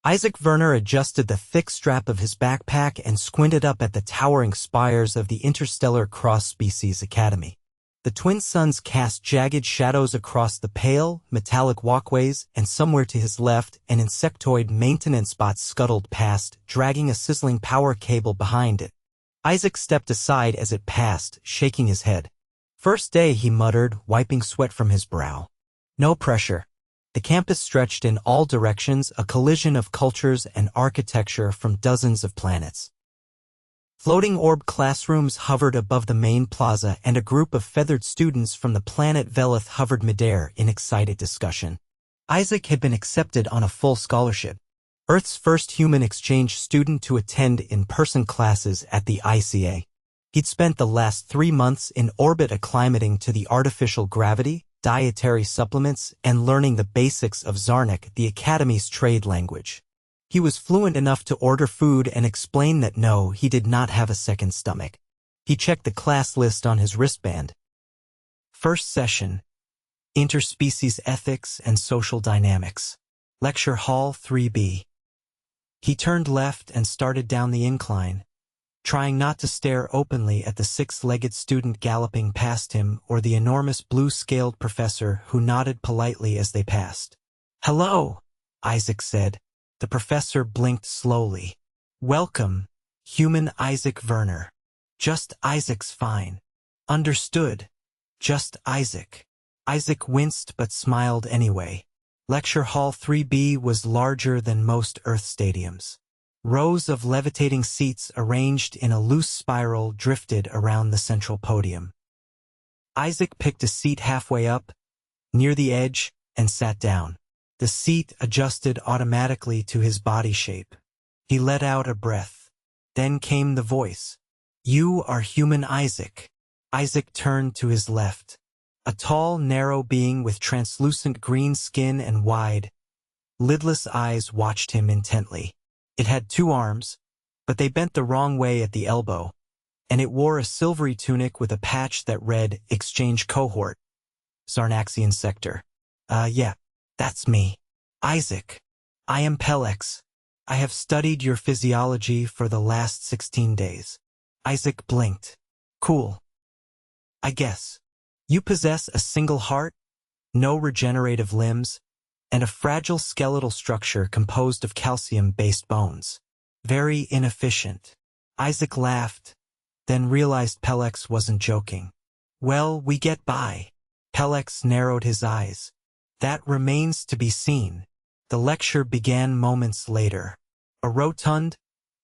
Isaac Vernor adjusted the thick strap of his backpack and squinted up at the towering spires of the Interstellar Cross Species Academy. The twin suns cast jagged shadows across the pale, metallic walkways, and somewhere to his left, an insectoid maintenance bot scuttled past, dragging a sizzling power cable behind it. Isaac stepped aside as it passed, shaking his head. "First day," he muttered, wiping sweat from his brow. No pressure. The campus stretched in all directions, a collision of cultures and architecture from dozens of planets. Floating orb classrooms hovered above the main plaza, and a group of feathered students from the planet Velith hovered midair in excited discussion. Isaac had been accepted on a full scholarship, Earth's first human exchange student to attend in-person classes at the ICA. He'd spent the last 3 months in orbit acclimating to the artificial gravity, dietary supplements, and learning the basics of Zarnik, the Academy's trade language. He was fluent enough to order food and explain that no, he did not have a second stomach. He checked the class list on his wristband. First session, Interspecies Ethics and Social Dynamics. Lecture Hall 3B. He turned left and started down the incline, trying not to stare openly at the 6-legged student galloping past him or the enormous blue-scaled professor who nodded politely as they passed. "Hello," Isaac said. The professor blinked slowly. "Welcome, human Isaac Vernor." "Just Isaac's fine." "Understood. Just Isaac." Isaac winced but smiled anyway. Lecture Hall 3B was larger than most Earth stadiums. Rows of levitating seats arranged in a loose spiral drifted around the central podium. Isaac picked a seat halfway up, near the edge, and sat down. The seat adjusted automatically to his body shape. He let out a breath. Then came the voice. "You are human Isaac." Isaac turned to his left. A tall, narrow being with translucent green skin and wide, lidless eyes watched him intently. It had 2 arms, but they bent the wrong way at the elbow, and it wore a silvery tunic with a patch that read, "Exchange Cohort, Zarnaxian Sector." Yeah, that's me. "Isaac, I am Pellex. I have studied your physiology for the last 16 days. Isaac blinked. "Cool. I guess. You possess a single heart, no regenerative limbs, and a fragile skeletal structure composed of calcium-based bones. Very inefficient." Isaac laughed, then realized Pellex wasn't joking. "Well, we get by." Pellex narrowed his eyes. "That remains to be seen." The lecture began moments later. A rotund,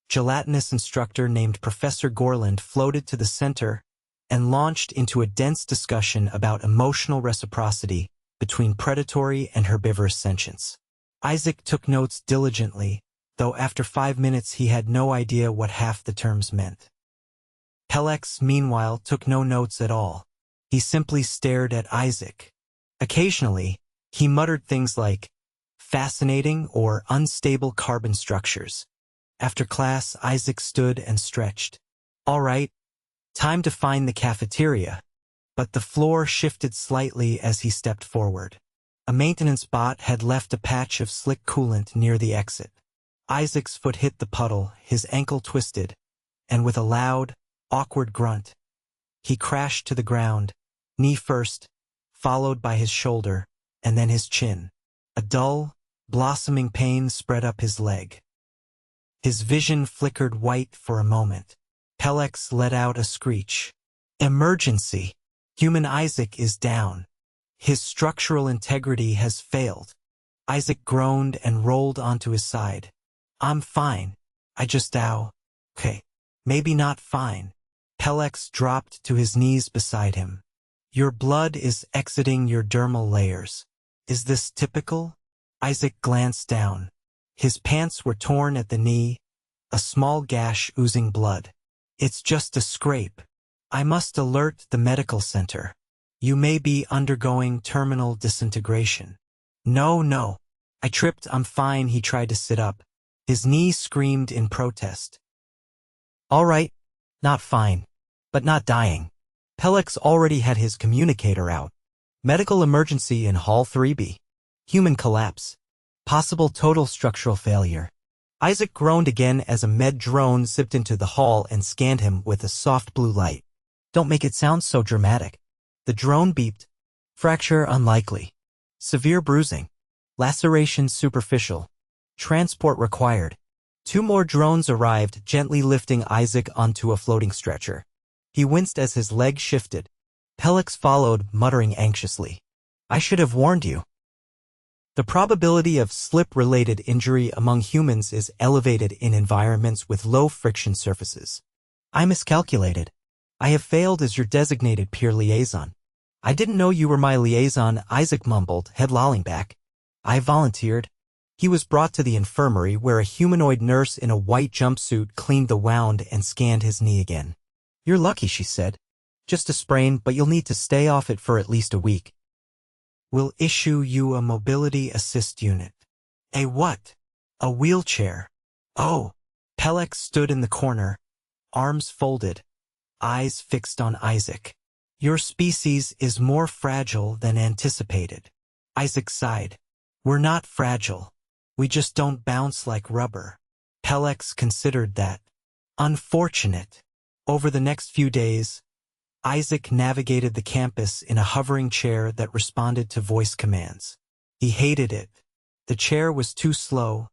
gelatinous instructor named Professor Gorland floated to the center and launched into a dense discussion about emotional reciprocity between predatory and herbivorous sentience. Isaac took notes diligently, though after 5 minutes he had no idea what half the terms meant. Pellex, meanwhile, took no notes at all. He simply stared at Isaac. Occasionally, he muttered things like, "fascinating" or "unstable carbon structures." After class, Isaac stood and stretched. "All right, time to find the cafeteria." But the floor shifted slightly as he stepped forward. A maintenance bot had left a patch of slick coolant near the exit. Isaac's foot hit the puddle, his ankle twisted, and with a loud, awkward grunt, he crashed to the ground, knee first, followed by his shoulder, and then his chin. A dull, blossoming pain spread up his leg. His vision flickered white for a moment. Pellex let out a screech. "Emergency! Human Isaac is down. His structural integrity has failed." Isaac groaned and rolled onto his side. "I'm fine. I just okay. Maybe not fine." Pellex dropped to his knees beside him. "Your blood is exiting your dermal layers. Is this typical?" Isaac glanced down. His pants were torn at the knee, a small gash oozing blood. "It's just a scrape. I must alert the medical center. You may be undergoing terminal disintegration." No. I tripped. I'm fine." He tried to sit up. His knee screamed in protest. "All right, not fine, but not dying." Pellex already had his communicator out. "Medical emergency in Hall 3B. Human collapse. Possible total structural failure. Isaac groaned again as a med drone zipped into the hall and scanned him with a soft blue light. Don't make it sound so dramatic. The drone beeped. Fracture unlikely. Severe bruising. Laceration superficial. Transport required. 2 more drones arrived, gently lifting Isaac onto a floating stretcher. He winced as his leg shifted. Pellex followed, muttering anxiously. I should have warned you. The probability of slip-related injury among humans is elevated in environments with low friction surfaces. I miscalculated. I have failed as your designated peer liaison. I didn't know you were my liaison, Isaac mumbled, head lolling back. I volunteered. He was brought to the infirmary where a humanoid nurse in a white jumpsuit cleaned the wound and scanned his knee again. You're lucky, she said. Just a sprain, but you'll need to stay off it for at least a week. We'll issue you a mobility assist unit. A what? A wheelchair. Oh. Pellex stood in the corner, arms folded, eyes fixed on Isaac. Your species is more fragile than anticipated. Isaac sighed. We're not fragile. We just don't bounce like rubber. Pellex considered that. Unfortunate. Over the next few days, Isaac navigated the campus in a hovering chair that responded to voice commands. He hated it. The chair was too slow,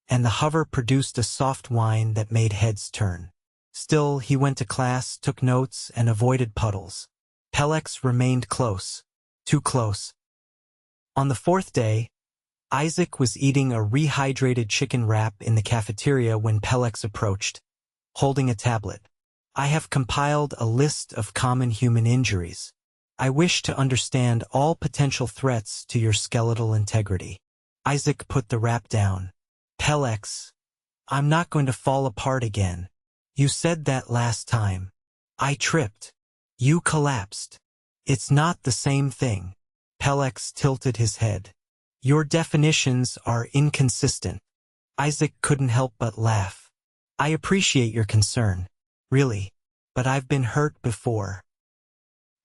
and the hover produced a soft whine that made heads turn. Still, he went to class, took notes, and avoided puddles. Pellex remained close. Too close. On the 4th day, Isaac was eating a rehydrated chicken wrap in the cafeteria when Pellex approached, holding a tablet. I have compiled a list of common human injuries. I wish to understand all potential threats to your skeletal integrity. Isaac put the wrap down. Pellex, I'm not going to fall apart again. You said that last time. I tripped. You collapsed. It's not the same thing. Pellex tilted his head. Your definitions are inconsistent. Isaac couldn't help but laugh. I appreciate your concern. Really, but I've been hurt before.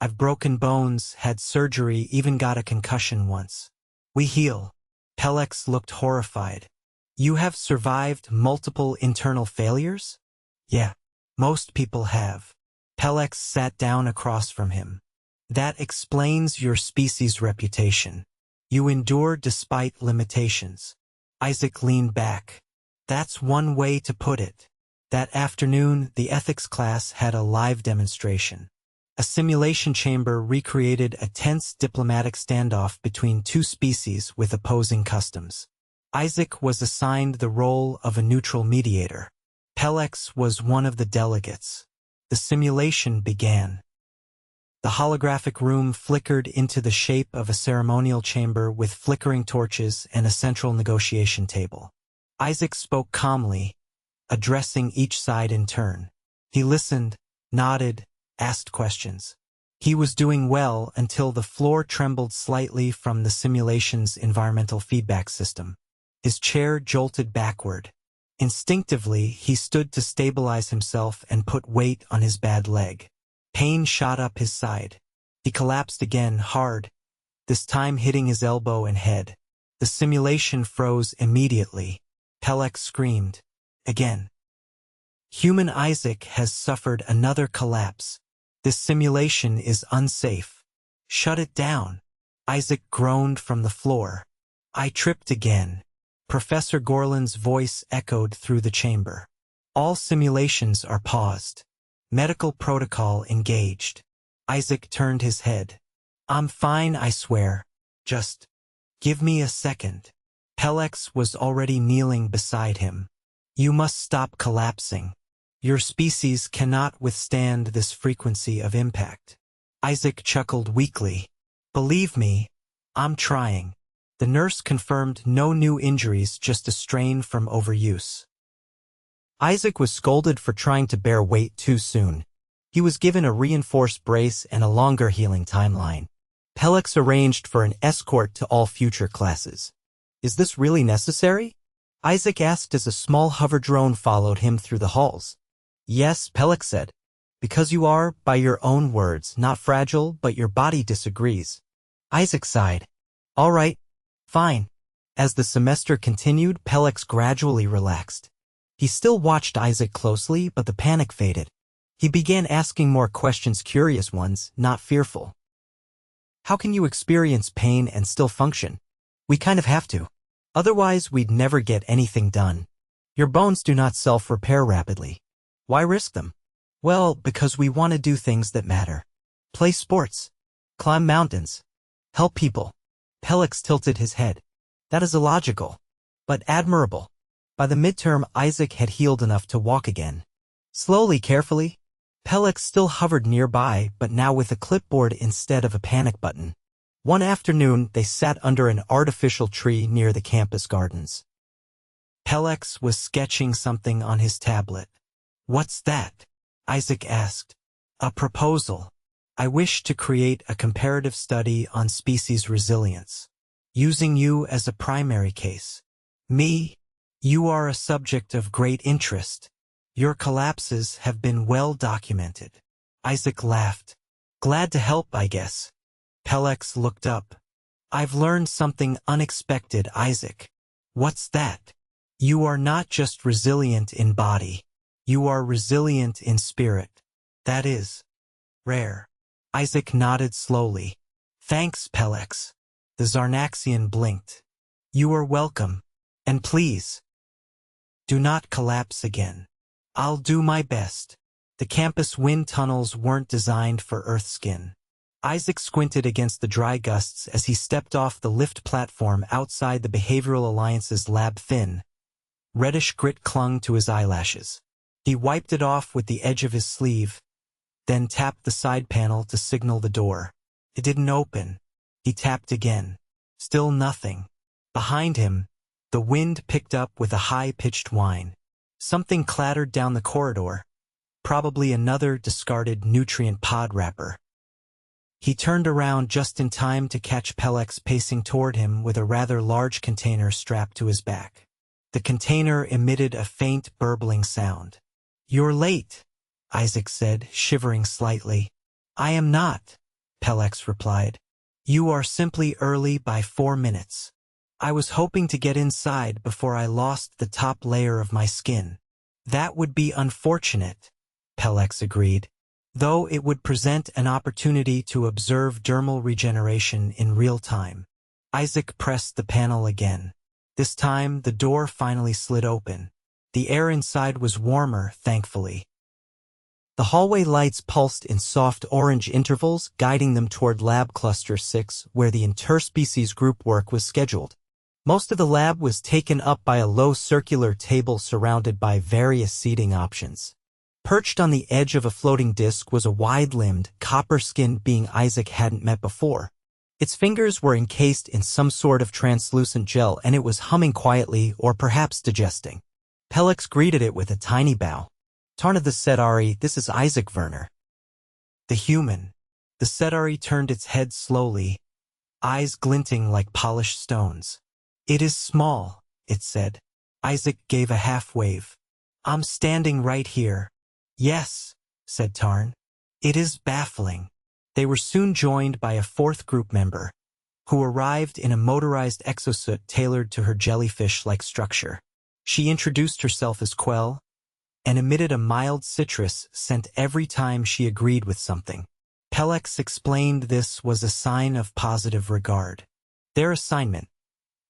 I've broken bones, had surgery, even got a concussion once. We heal. Pellex looked horrified. You have survived multiple internal failures? Yeah, most people have. Pellex sat down across from him. That explains your species' reputation. You endure despite limitations. Isaac leaned back. That's one way to put it. That afternoon, the ethics class had a live demonstration. A simulation chamber recreated a tense diplomatic standoff between 2 species with opposing customs. Isaac was assigned the role of a neutral mediator. Pellex was one of the delegates. The simulation began. The holographic room flickered into the shape of a ceremonial chamber with flickering torches and a central negotiation table. Isaac spoke calmly, addressing each side in turn. He listened, nodded, asked questions. He was doing well until the floor trembled slightly from the simulation's environmental feedback system. His chair jolted backward. Instinctively, he stood to stabilize himself and put weight on his bad leg. Pain shot up his side. He collapsed again, hard, this time hitting his elbow and head. The simulation froze immediately. Pellex screamed. Again. Human Isaac has suffered another collapse. This simulation is unsafe. Shut it down. Isaac groaned from the floor. I tripped again. Professor Gorland's voice echoed through the chamber. All simulations are paused. Medical protocol engaged. Isaac turned his head. I'm fine, I swear. Just give me a second. Pellex was already kneeling beside him. You must stop collapsing. Your species cannot withstand this frequency of impact. Isaac chuckled weakly. Believe me, I'm trying. The nurse confirmed no new injuries, just a strain from overuse. Isaac was scolded for trying to bear weight too soon. He was given a reinforced brace and a longer healing timeline. Pellex arranged for an escort to all future classes. Is this really necessary? Isaac asked as a small hover drone followed him through the halls. Yes, Pellex said. Because you are, by your own words, not fragile, but your body disagrees. Isaac sighed. All right. Fine. As the semester continued, Pellex gradually relaxed. He still watched Isaac closely, but the panic faded. He began asking more questions, curious ones, not fearful. How can you experience pain and still function? We kind of have to. Otherwise, we'd never get anything done. Your bones do not self-repair rapidly. Why risk them? Well, because we want to do things that matter. Play sports. Climb mountains. Help people. Pellex tilted his head. That is illogical, but admirable. By the midterm, Isaac had healed enough to walk again. Slowly, carefully. Pellex still hovered nearby, but now with a clipboard instead of a panic button. One afternoon, they sat under an artificial tree near the campus gardens. Pellex was sketching something on his tablet. What's that? Isaac asked. A proposal. I wish to create a comparative study on species resilience, using you as a primary case. Me? You are a subject of great interest. Your collapses have been well documented. Isaac laughed. Glad to help, I guess. Pellex looked up. I've learned something unexpected, Isaac. What's that? You are not just resilient in body. You are resilient in spirit. That is rare. Isaac nodded slowly. Thanks, Pellex. The Zarnaxian blinked. You are welcome. And please, do not collapse again. I'll do my best. The campus wind tunnels weren't designed for Earth skin. Isaac squinted against the dry gusts as he stepped off the lift platform outside the Behavioral Alliance's lab. Thin, reddish grit clung to his eyelashes. He wiped it off with the edge of his sleeve, then tapped the side panel to signal the door. It didn't open. He tapped again. Still nothing. Behind him, the wind picked up with a high-pitched whine. Something clattered down the corridor. Probably another discarded nutrient pod wrapper. He turned around just in time to catch Pellex pacing toward him with a rather large container strapped to his back. The container emitted a faint, burbling sound. You're late, Isaac said, shivering slightly. I am not, Pellex replied. You are simply early by 4 minutes. I was hoping to get inside before I lost the top layer of my skin. That would be unfortunate, Pellex agreed, though it would present an opportunity to observe dermal regeneration in real time. Isaac pressed the panel again. This time, the door finally slid open. The air inside was warmer, thankfully. The hallway lights pulsed in soft orange intervals, guiding them toward Lab Cluster 6, where the interspecies group work was scheduled. Most of the lab was taken up by a low circular table surrounded by various seating options. Perched on the edge of a floating disc was a wide-limbed, copper-skinned being Isaac hadn't met before. Its fingers were encased in some sort of translucent gel, and it was humming quietly, or perhaps digesting. Pellex greeted it with a tiny bow. Tarn of the Centauri, this is Isaac Vernor. The human. The Centauri turned its head slowly, eyes glinting like polished stones. It is small, it said. Isaac gave a half-wave. I'm standing right here. Yes, said Tarn. It is baffling. They were soon joined by a fourth group member, who arrived in a motorized exosuit tailored to her jellyfish-like structure. She introduced herself as Kwel, and emitted a mild citrus scent every time she agreed with something. Pellex explained this was a sign of positive regard. Their assignment: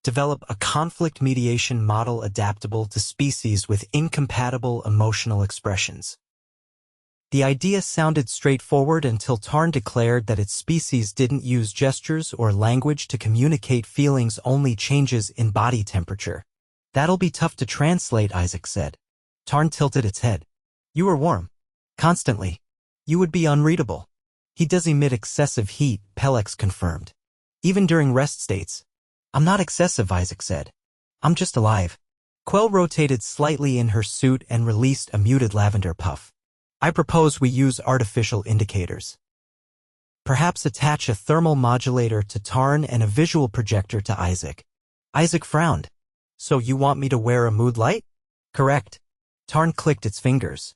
develop a conflict mediation model adaptable to species with incompatible emotional expressions. The idea sounded straightforward until Tarn declared that its species didn't use gestures or language to communicate feelings, only changes in body temperature. That'll be tough to translate, Isaac said. Tarn tilted its head. You are warm. Constantly. You would be unreadable. He does emit excessive heat, Pellex confirmed. Even during rest states. I'm not excessive, Isaac said. I'm just alive. Kwel rotated slightly in her suit and released a muted lavender puff. I propose we use artificial indicators. Perhaps attach a thermal modulator to Tarn and a visual projector to Isaac. Isaac frowned. So you want me to wear a mood light? Correct. Tarn clicked its fingers.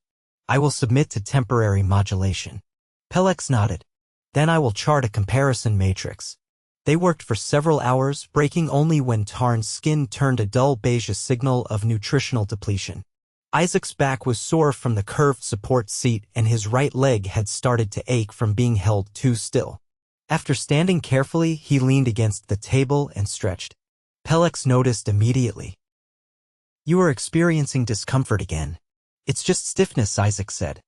I will submit to temporary modulation. Pellex nodded. Then I will chart a comparison matrix. They worked for several hours, breaking only when Tarn's skin turned a dull beige, a signal of nutritional depletion. Isaac's back was sore from the curved support seat, and his right leg had started to ache from being held too still. After standing carefully, he leaned against the table and stretched. Pellex noticed immediately. "You are experiencing discomfort again." "It's just stiffness," Isaac said.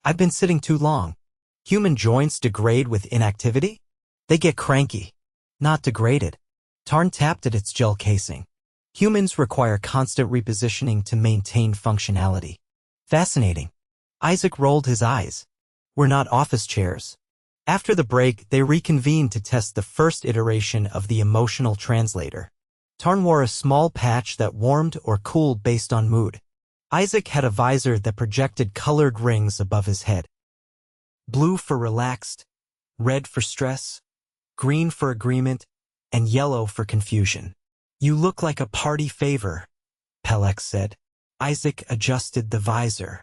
"I've been sitting too long." "Human joints degrade with inactivity?" "They get cranky." "Not degraded." Tarn tapped at its gel casing. "Humans require constant repositioning to maintain functionality." "Fascinating." Isaac rolled his eyes. "We're not office chairs." After the break, they reconvened to test the first iteration of the emotional translator. Tarn wore a small patch that warmed or cooled based on mood. Isaac had a visor that projected colored rings above his head. Blue for relaxed, red for stress, green for agreement, and yellow for confusion. "You look like a party favor," Pellex said. Isaac adjusted the visor.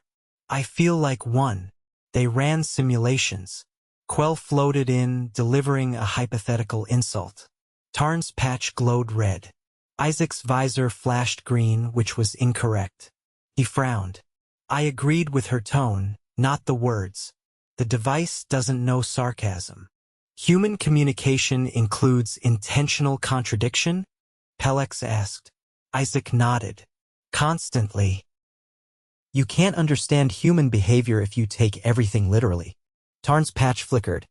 "I feel like one." They ran simulations. Kwel floated in, delivering a hypothetical insult. Tarn's patch glowed red. Isaac's visor flashed green, which was incorrect. He frowned. I agreed with her tone, not the words. The device doesn't know sarcasm. "Human communication includes intentional contradiction?" Pellex asked. Isaac nodded. "Constantly." "You can't understand human behavior if you take everything literally." Tarn's patch flickered.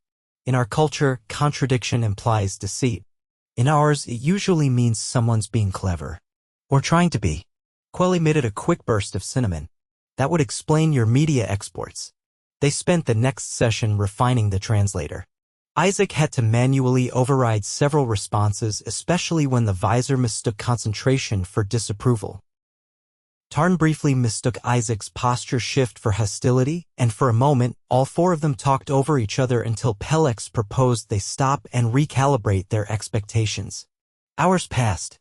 "In our culture, contradiction implies deceit. In ours, it usually means someone's being clever. Or trying to be." Kwel emitted a quick burst of cinnamon. "That would explain your media exports." They spent the next session refining the translator. Isaac had to manually override several responses, especially when the visor mistook concentration for disapproval. Tarn briefly mistook Isaac's posture shift for hostility, and for a moment, all four of them talked over each other until Pellex proposed they stop and recalibrate their expectations. Hours passed.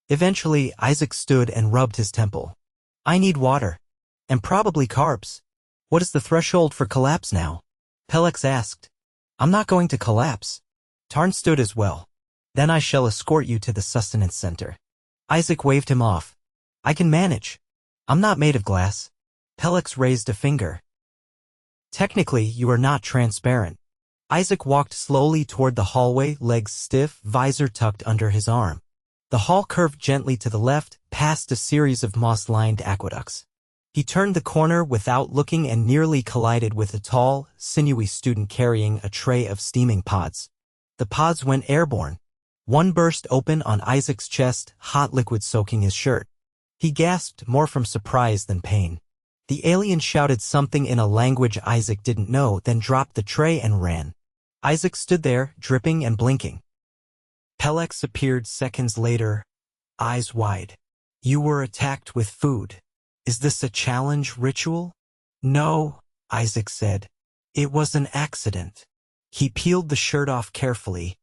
Eventually, Isaac stood and rubbed his temple. "I need water. And probably carbs." "What is the threshold for collapse now?" Pellex asked. "I'm not going to collapse." Tarn stood as well. "Then I shall escort you to the sustenance center." Isaac waved him off. "I can manage. I'm not made of glass." Pellex raised a finger. "Technically, you are not transparent." Isaac walked slowly toward the hallway, legs stiff, visor tucked under his arm. The hall curved gently to the left, past a series of moss-lined aqueducts. He turned the corner without looking and nearly collided with a tall, sinewy student carrying a tray of steaming pods. The pods went airborne. One burst open on Isaac's chest, hot liquid soaking his shirt. He gasped, more from surprise than pain. The alien shouted something in a language Isaac didn't know, then dropped the tray and ran. Isaac stood there, dripping and blinking. Pellex appeared seconds later, eyes wide. "You were attacked with food. Is this a challenge ritual?" "No," Isaac said. "It was an accident." He peeled the shirt off carefully,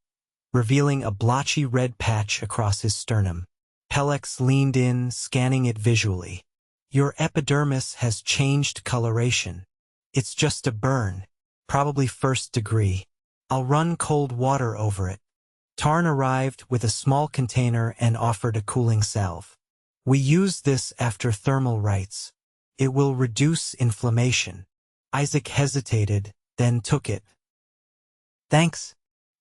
revealing a blotchy red patch across his sternum. Pellex leaned in, scanning it visually. "Your epidermis has changed coloration. It's just a burn, probably first degree. I'll run cold water over it." Tarn arrived with a small container and offered a cooling salve. "We use this after thermal rites. It will reduce inflammation." Isaac hesitated, then took it. "Thanks.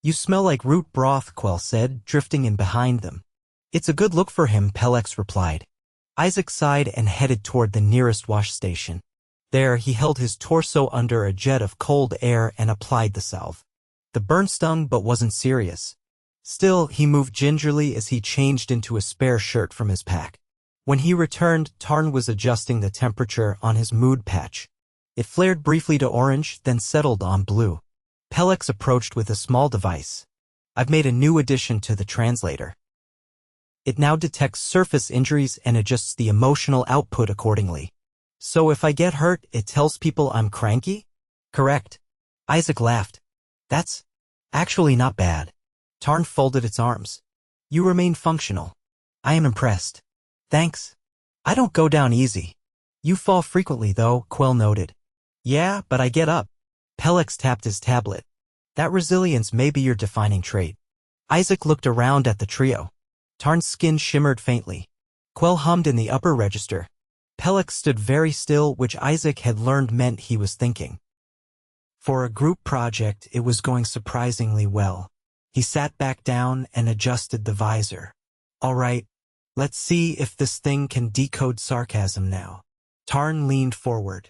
You smell like root broth," Kwel said, drifting in behind them. "It's a good look for him," Pellex replied. Isaac sighed and headed toward the nearest wash station. There, he held his torso under a jet of cold air and applied the salve. The burn stung but wasn't serious. Still, he moved gingerly as he changed into a spare shirt from his pack. When he returned, Tarn was adjusting the temperature on his mood patch. It flared briefly to orange, then settled on blue. Pellex approached with a small device. "I've made a new addition to the translator. It now detects surface injuries and adjusts the emotional output accordingly. So if I get hurt, it tells people I'm cranky?" "Correct." Isaac laughed. "That's actually not bad." Tarn folded its arms. "You remain functional. I am impressed." "Thanks. I don't go down easy." "You fall frequently, though," Kwel noted. "Yeah, but I get up." Pellex tapped his tablet. "That resilience may be your defining trait." Isaac looked around at the trio. Tarn's skin shimmered faintly. Kwel hummed in the upper register. Pellex stood very still, which Isaac had learned meant he was thinking. For a group project, it was going surprisingly well. He sat back down and adjusted the visor. All right, let's see if this thing can decode sarcasm now. Tarn leaned forward.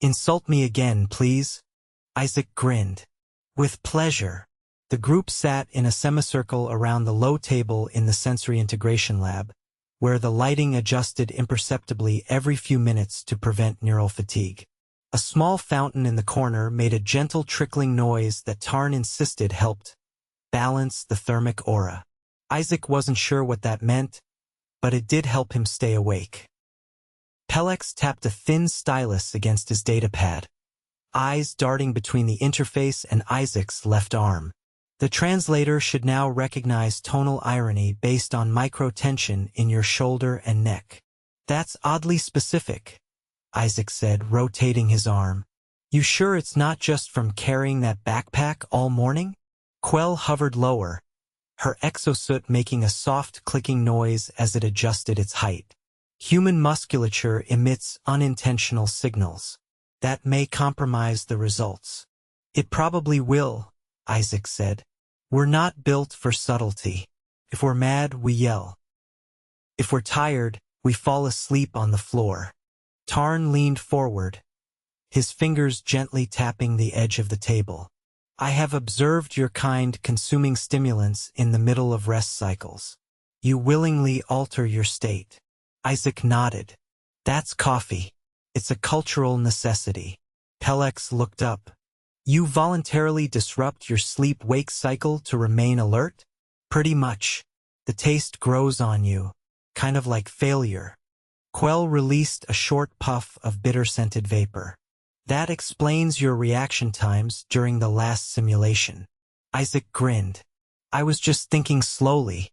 Insult me again, please. Isaac grinned. With pleasure. The group sat in a semicircle around the low table in the sensory integration lab, where the lighting adjusted imperceptibly every few minutes to prevent neural fatigue. A small fountain in the corner made a gentle trickling noise that Tarn insisted helped balance the thermic aura. Isaac wasn't sure what that meant, but it did help him stay awake. Pellex tapped a thin stylus against his datapad, eyes darting between the interface and Isaac's left arm. The translator should now recognize tonal irony based on microtension in your shoulder and neck. That's oddly specific, Isaac said, rotating his arm. You sure it's not just from carrying that backpack all morning? Kwel hovered lower, her exosuit making a soft clicking noise as it adjusted its height. Human musculature emits unintentional signals. That may compromise the results. It probably will, Isaac said. We're not built for subtlety. If we're mad, we yell. If we're tired, we fall asleep on the floor. Tarn leaned forward, his fingers gently tapping the edge of the table. I have observed your kind consuming stimulants in the middle of rest cycles. You willingly alter your state. Isaac nodded. That's coffee. It's a cultural necessity. Pellex looked up. You voluntarily disrupt your sleep-wake cycle to remain alert? Pretty much. The taste grows on you, kind of like failure. Kwel released a short puff of bitter-scented vapor. That explains your reaction times during the last simulation. Isaac grinned. I was just thinking slowly.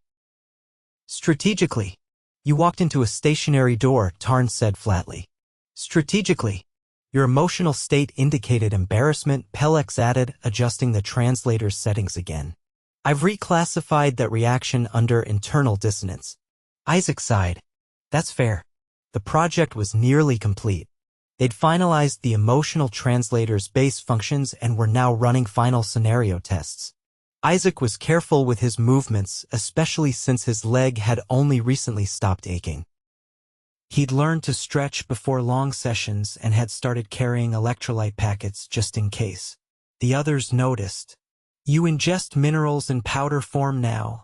Strategically. You walked into a stationary door, Tarn said flatly. Strategically. Your emotional state indicated embarrassment, Pellex added, adjusting the translator's settings again. I've reclassified that reaction under internal dissonance. Isaac sighed. That's fair. The project was nearly complete. They'd finalized the emotional translator's base functions and were now running final scenario tests. Isaac was careful with his movements, especially since his leg had only recently stopped aching. He'd learned to stretch before long sessions and had started carrying electrolyte packets just in case. The others noticed. You ingest minerals in powder form now,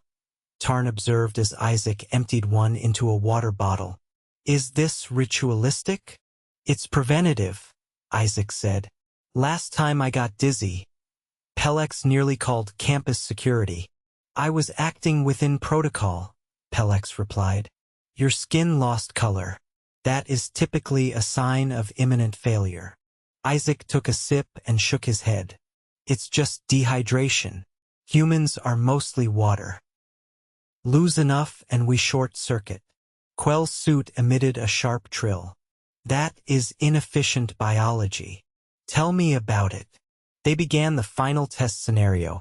Tarn observed as Isaac emptied one into a water bottle. Is this ritualistic? It's preventative, Isaac said. Last time I got dizzy. Pellex nearly called campus security. I was acting within protocol, Pellex replied. Your skin lost color. That is typically a sign of imminent failure. Isaac took a sip and shook his head. It's just dehydration. Humans are mostly water. Lose enough and we short-circuit. Kwel's suit emitted a sharp trill. That is inefficient biology. Tell me about it. They began the final test scenario.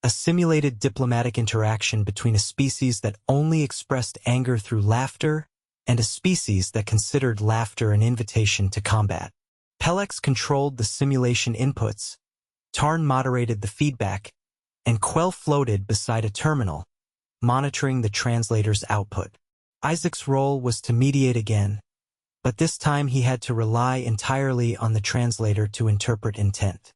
A simulated diplomatic interaction between a species that only expressed anger through laughter and a species that considered laughter an invitation to combat. Pellex controlled the simulation inputs, Tarn moderated the feedback, and Kwel floated beside a terminal, monitoring the translator's output. Isaac's role was to mediate again, but this time he had to rely entirely on the translator to interpret intent.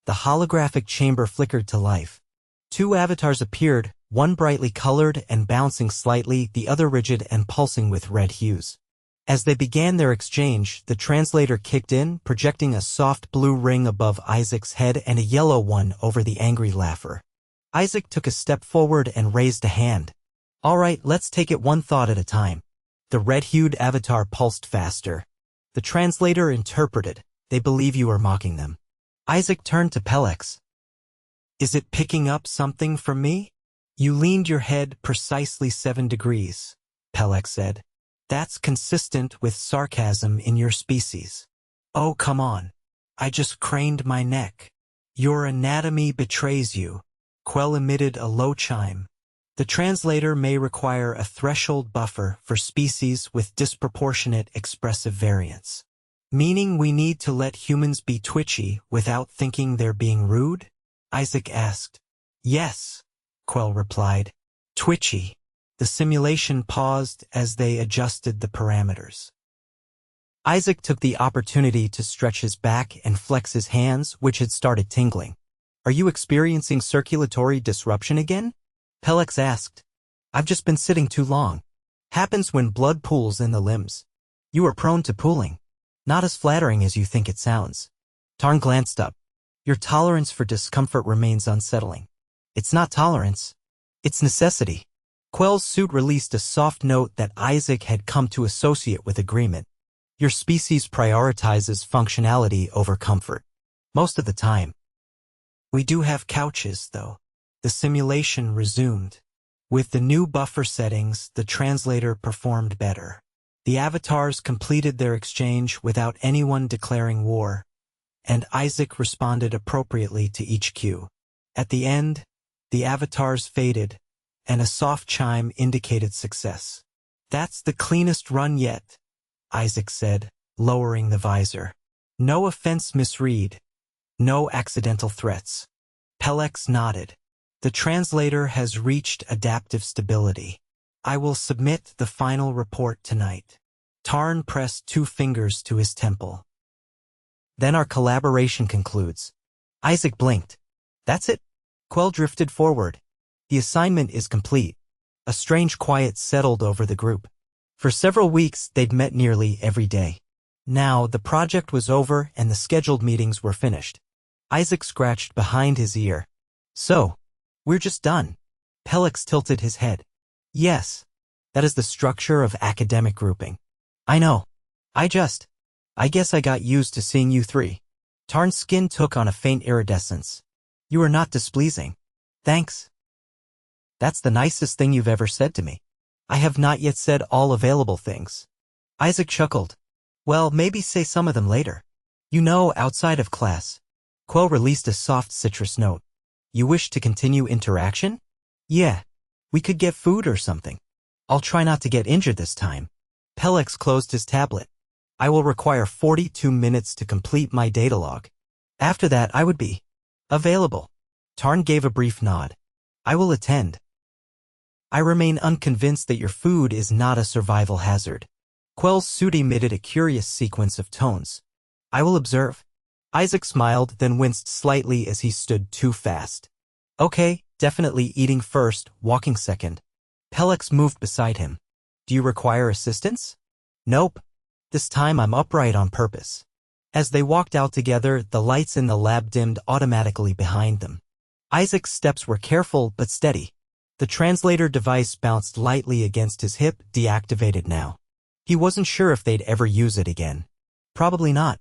The holographic chamber flickered to life. Two avatars appeared, one brightly colored and bouncing slightly, the other rigid and pulsing with red hues. As they began their exchange, the translator kicked in, projecting a soft blue ring above Isaac's head and a yellow one over the angry laugher. Isaac took a step forward and raised a hand. All right, let's take it one thought at a time. The red-hued avatar pulsed faster. The translator interpreted. They believe you are mocking them. Isaac turned to Pellex. Is it picking up something from me? You leaned your head precisely 7 degrees, Pellex said. That's consistent with sarcasm in your species. Oh, come on. I just craned my neck. Your anatomy betrays you. Kwel emitted a low chime. The translator may require a threshold buffer for species with disproportionate expressive variance. Meaning we need to let humans be twitchy without thinking they're being rude? Isaac asked. Yes, Kwel replied. Twitchy. The simulation paused as they adjusted the parameters. Isaac took the opportunity to stretch his back and flex his hands, which had started tingling. Are you experiencing circulatory disruption again? Pellex asked. I've just been sitting too long. Happens when blood pools in the limbs. You are prone to pooling. Not as flattering as you think it sounds. Tarn glanced up. Your tolerance for discomfort remains unsettling. It's not tolerance. It's necessity. Kwel's suit released a soft note that Isaac had come to associate with agreement. Your species prioritizes functionality over comfort. Most of the time. We do have couches, though. The simulation resumed. With the new buffer settings, the translator performed better. The avatars completed their exchange without anyone declaring war, and Isaac responded appropriately to each cue. At the end, the avatars faded, and a soft chime indicated success. That's the cleanest run yet, Isaac said, lowering the visor. No offense, Miss Reed. No accidental threats. Pellex nodded. The translator has reached adaptive stability. I will submit the final report tonight. Tarn pressed 2 fingers to his temple. Then our collaboration concludes. Isaac blinked. That's it? Kwel drifted forward. The assignment is complete. A strange quiet settled over the group. For several weeks, they'd met nearly every day. Now, the project was over and the scheduled meetings were finished. Isaac scratched behind his ear. So, we're just done. Pellex tilted his head. Yes, that is the structure of academic grouping. I know. I guess I got used to seeing you 3. Tarn's skin took on a faint iridescence. You are not displeasing. Thanks. That's the nicest thing you've ever said to me. I have not yet said all available things. Isaac chuckled. Well, maybe say some of them later. You know, outside of class. Kwel released a soft citrus note. You wish to continue interaction? Yeah. We could get food or something. I'll try not to get injured this time. Pellex closed his tablet. I will require 42 minutes to complete my data log. After that, I would be available. Tarn gave a brief nod. I will attend. I remain unconvinced that your food is not a survival hazard. Kwel's suit emitted a curious sequence of tones. I will observe. Isaac smiled, then winced slightly as he stood too fast. Okay, definitely eating first, walking second. Pellex moved beside him. Do you require assistance? Nope. This time I'm upright on purpose. As they walked out together, the lights in the lab dimmed automatically behind them. Isaac's steps were careful but steady. The translator device bounced lightly against his hip, deactivated now. He wasn't sure if they'd ever use it again. Probably not.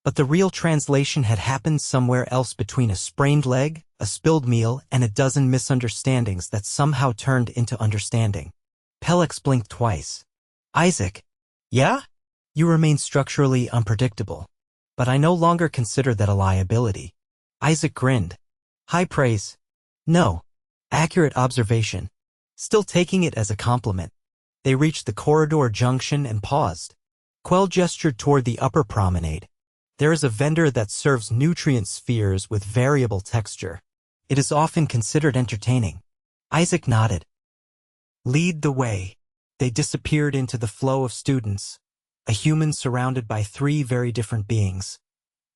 But the real translation had happened somewhere else between a sprained leg, a spilled meal, and a dozen misunderstandings that somehow turned into understanding. Pellex blinked twice. Isaac. Yeah? You remain structurally unpredictable. But I no longer consider that a liability. Isaac grinned. High praise. No. Accurate observation. Still taking it as a compliment. They reached the corridor junction and paused. Kwel gestured toward the upper promenade. There is a vendor that serves nutrient spheres with variable texture. It is often considered entertaining. Isaac nodded. Lead the way. They disappeared into the flow of students, a human surrounded by 3 very different beings,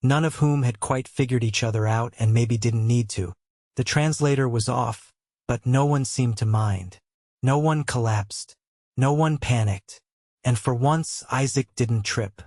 none of whom had quite figured each other out and maybe didn't need to. The translator was off, but no one seemed to mind. No one collapsed. No one panicked. And for once, Isaac didn't trip.